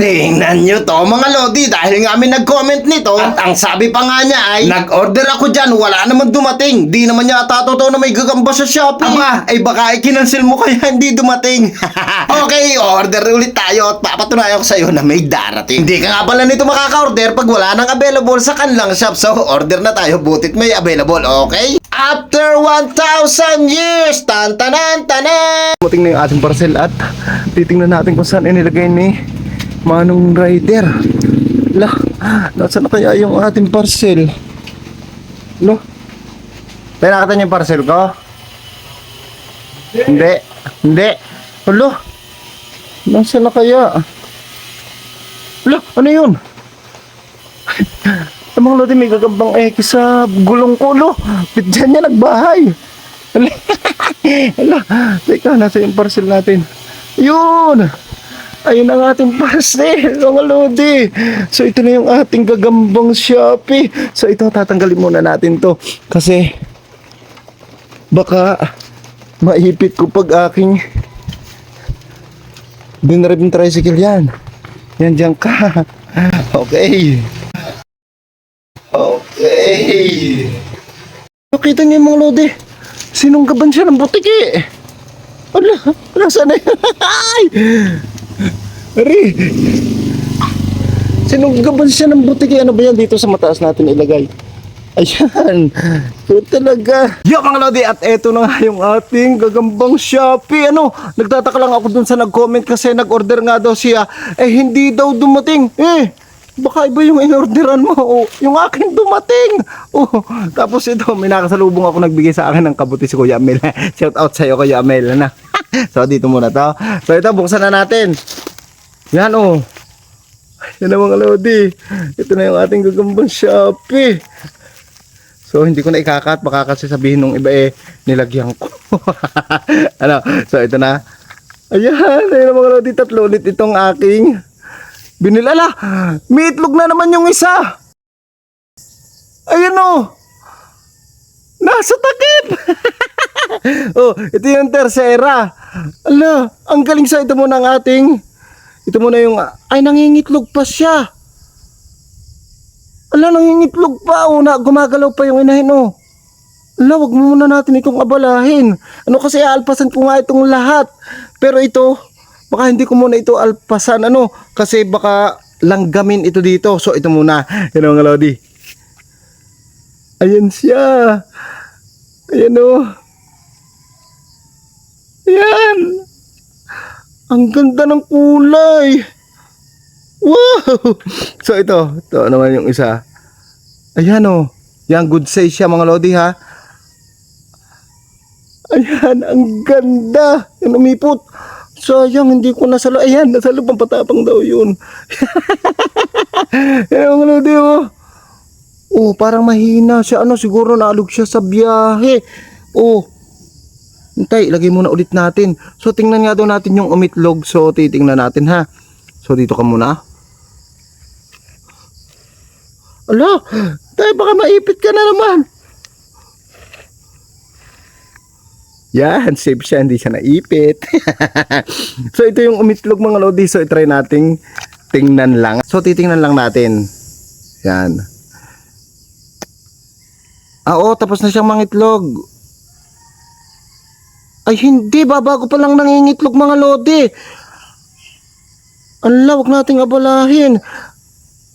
Tingnan nyo to mga lodi, dahil nga may nag-comment nito at ang sabi pa nga niya ay nag-order ako dyan, wala naman dumating. Di naman niya totoo na may gagamba sa Shopee. Aba, ay baka i-cancel mo kaya hindi dumating. Okay, order ulit tayo at papatunayan ko sa'yo na may darating. Hindi ka nga pala nito makaka-order pag wala nang available sa kanilang shop. So order na tayo, butit may available, okay? After 1,000 years, tan-tanan. Dumating na yung ating parcel at titingnan natin kung saan inilagay ni Manong Rider. Nasaan na kaya yung ating parcel? Tayo nakita niyo yung parcel ko? Hindi. Nasaan na kaya? Ano yun? Tamang lodi, may gagambang X sa gulong ko, Dyan niya nagbahay. Teka, nasa yung parcel natin. Yun! Ayun ang ating parcel, mga lodi. So ito na yung ating gagambang Shopee. So ito, tatanggalin muna natin to. Kasi baka maipit ko pag aking dinarib ng tricycle yan. Yan dyan ka. Okay. Nakita niyo yung mga lodi. Sinunggaban siya ng butik eh. Nasaan na yun? Ari! Sinunggaban siya ng butik eh. Ano ba yan dito sa mataas natin ilagay? Ayan. So talaga. Yo mga lodi, at eto na nga yung ating gagambang Shopee. Nagtataka lang ako dun sa nag-comment kasi nag-order nga daw siya. Hindi daw dumating. Baka iba yung in-orderan mo. Yung akin dumating. Tapos ito, may nakasalubong ako nagbigay sa akin ng kabuti si Kuya Amel. Shout out sa'yo Kuya Amel. So dito muna to. So ito, buksan na natin. Yan Yan na mga lodi. Ito na yung ating gagambang Shopee. So hindi ko na ikakat. Baka kasi sabihin nung iba nilagyan ko. So ito na. Ayan na mga lodi. 3 ulit itong aking binilala. May itlog na naman yung isa. Ayan nasa takip. Ito yung tercera. Ang galing sa ito muna ang ating. Ito muna yung nangingitlog pa siya. Nangingitlog pa. Gumagalaw pa yung inahin wag mo muna natin itong abalahin. Kasi alpasan ko nga itong lahat. Pero ito, baka hindi ko muna ito alpasan. Kasi baka langgamin ito dito. So ito muna. Yan mga lodi. Ayan siya. Ayan Ayan. Ang ganda ng kulay. Wow. So ito naman yung isa. Ayan Yan, good size siya mga lodi ha. Ayan, ang ganda. Yan umipot. Sayang, hindi ko nasalo. Ayan, nasalo pang patapang daw yun. Ayan mga lodi parang mahina siya. Siguro naalog siya sa biyahe. Hintay, lagay muna ulit natin. So tingnan nga daw natin yung umitlog. So titingnan natin ha. So dito ka muna. Tay, baka maipit ka na naman. Yan, safe siya, hindi siya naipit. So ito yung umitlog mga lodi. So itry nating tingnan lang. So titingnan lang natin. Yan. Tapos na siyang mangitlog. Ay hindi, bago pa lang nangingitlog mga lodi. Wag nating abalahin.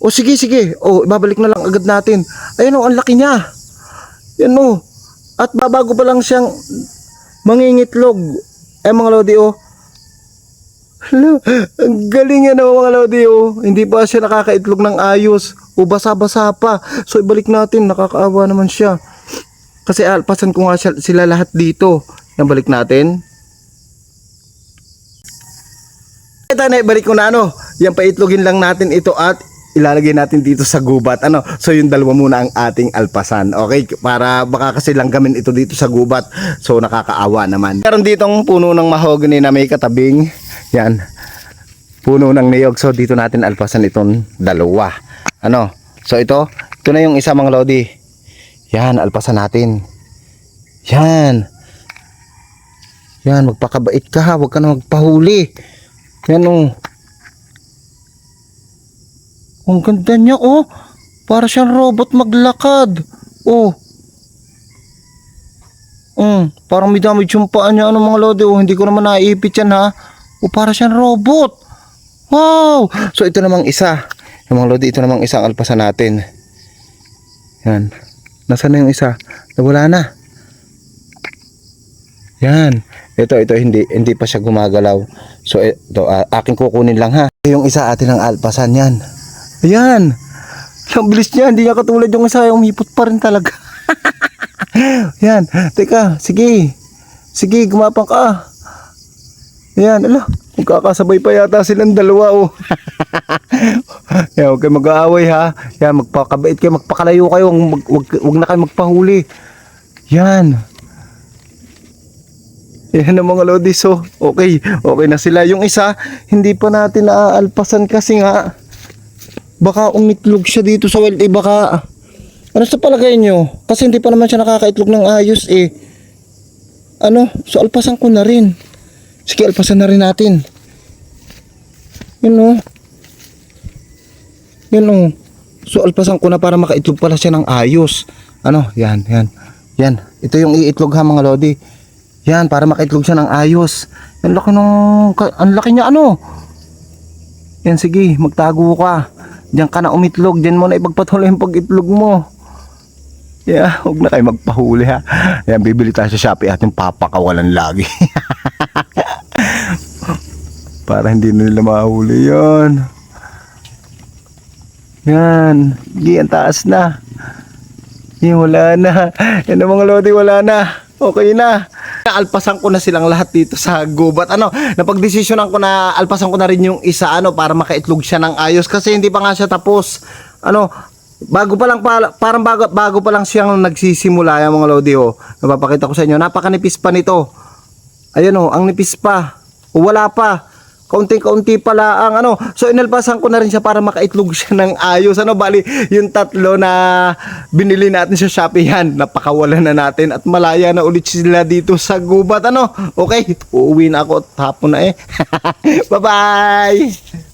Sige. Ibabalik na lang agad natin. Ayun ang laki niya. Yan At babago pa lang siyang mangingitlog. Mga lodi ang galing yan mga lodi Hindi pa siya nakakaitlog ng ayos. Basa-basa pa. So ibalik natin, nakakaawa naman siya. Kasi alpasan ko nga sila lahat dito. Balik natin. Ito na, ibalik ko na Yan, paitlogin lang natin ito at ilalagay natin dito sa gubat. So yung dalawa muna ang ating alpasan. Okay, para baka kasi langgamin ito dito sa gubat. So nakakaawa naman. Meron ditong puno ng mahogany na may katabing. Yan, puno ng niyog. So dito natin alpasan itong dalawa. So ito na yung isa mga lodi. Yan, alpasan natin. Yan, magpakabait ka ha. Huwag ka na magpahuli. Yan Ang ganda niya, oh. Para siyang robot maglakad. Oh. Parang may damage yung paa niya, ano mga lodi. Oh, hindi ko naman naiipit yan, ha. Oh, para siyang robot. Wow. So, ito namang isa. Yung mga lodi, ito namang isang alpasan natin. Yan. Nasaan na yung isa? Nawala na. Yan. Ito, hindi pa siya gumagalaw. So, ito, aking kukunin lang, ha. Yung isa atin ang alpasan, yan. Ayan. Ang bilis niya, hindi niya katulad yung isa, yung umipot pa rin talaga. Yan, teka, sige. Sige, gumapang ka. Ayan, ala, magkakasabay pa yata silang dalawa, oh. Yan, huwag kayo mag-aaway, ha. Yan, magpakabait kayo, magpakalayo kayo, wag na kayo magpahuli. Yan. Yan ang mga lodi, so, okay na sila. Yung isa, hindi pa natin naaalpasan kasi nga, baka umitlog siya dito sa wild, baka, ano sa palagay nyo? Kasi hindi pa naman siya nakakaitlog ng ayos, so alpasan ko na rin. Sige, alpasan na rin natin. Yun, so alpasan ko na para makaitlog pala siya ng ayos. Yan. Ito yung iitlog, ha, mga lodi. Yan, para makaitlog siya ng ayos. Ang laki niya, Yan, sige, magtago ka. Diyan ka na umitlog, diyan mo na ipagpatuloy yung pag-itlog mo. Yeah, huwag na kayo magpahuli, ha. Yan, bibili tayo sa Shopee at yung papakawalan lagi. Para hindi na nila mahuli yun. Yan, ang taas na. Wala na. Yan ang mga lodi, wala na. Okay na. Alpasan ko na silang lahat dito sa gubat. Napagdesisyonan ko na alpasan ko na rin yung isa para makaitlog siya ng ayos kasi hindi pa nga siya tapos. Bago pa lang parang bago pa lang siyang nagsisimula yung mga lodi, oh. Napapakita ko sa inyo. Napakanipis pa nito. Ayun, ang nipis pa. Wala pa. Kaunting-kaunti pala ang So inalpasan ko na rin siya para makaitlog siya ng ayos. Bali, yung tatlo na binili natin sa Shopee, yan, napakawalan na natin at malaya na ulit sila dito sa gubat. Okay, uuwi na ako at hapon na. Bye-bye!